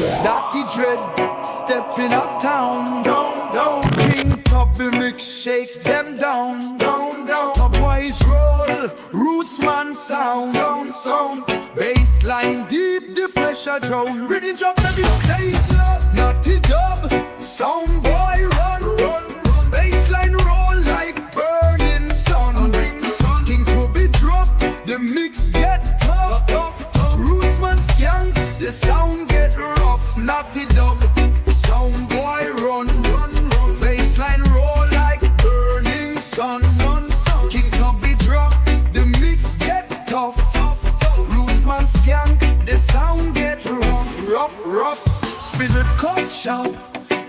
Dirty Dread, stepping uptown, down, down. King Tubby mix, shake them down, down, down. Top wise roll, roots man sound, sound, sound. Bassline deep, the pressure drown. Rhythm drops every stage, naughty dub, sound boy run, run, run. Bassline roll like burning sun. King Tubby drop, the mix get tough, tough, tough. Roots man skank, the sound get rough. Naughty dub, sound boy run, run, run. Bassline roll like burning sun, sun, sun. King Tubby drop, the mix get tough, tough, tough. Roots man skank, the sound get rough, rough, rough. Spirit cut sharp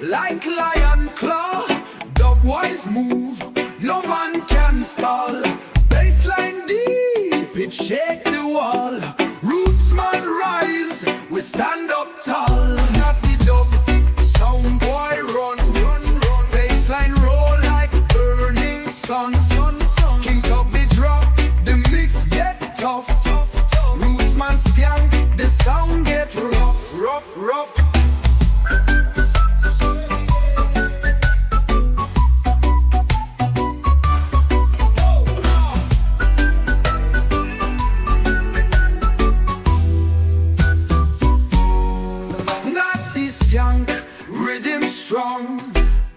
like lion claw. Dub wise move, no man can stall. Bassline deep, it shake the wall. Roots man rise, we stand up tall. Naughty dub, sound boy run, run, run. Bassline roll like burning sun, sun, sun. King Tubby drop, the mix get tough, tough, tough. Roots man skank, the sound get rough, rough, rough. Rhythm strong,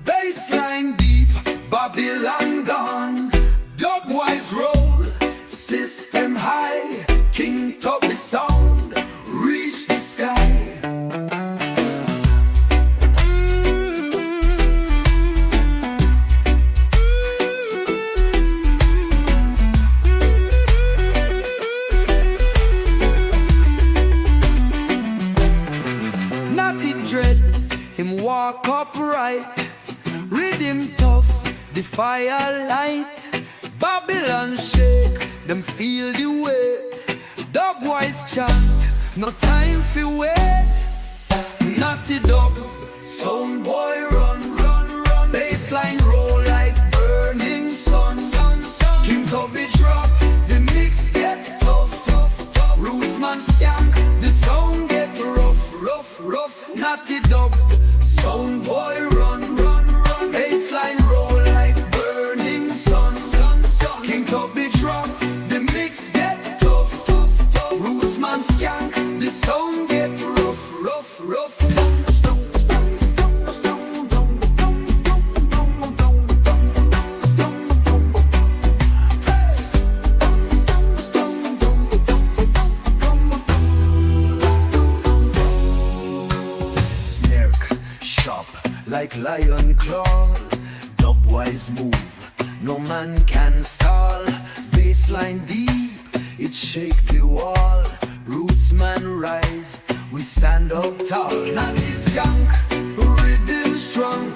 bassline deep, Babylon gone. Dubwise roll, system high. King Tubby sound, reach the sky. Naughty Dread, him walk upright, rhythm tough, the firelight. Babylon shake, them feel the weight. Dubwise chant, no time for wait. Naughty dub, sound boy run, run, run. Bassline roll like burning sun, sun, sun. King Tubby drop, the mix get tough, tough, tough. Roots man skank, the sound get rough, rough, rough. Naughty dub, sound boy run, run, run. Bassline roll like burning sun, sun, sun. King Tubby drop, the mix get tough, tough, tough. Roots man skank, the sound get rough, rough, rough. Like lion claw, dubwise move, no man can stall. Bassline deep, it shake the wall. Roots man rise, we stand up tall. Naughty skunk, rhythm strong.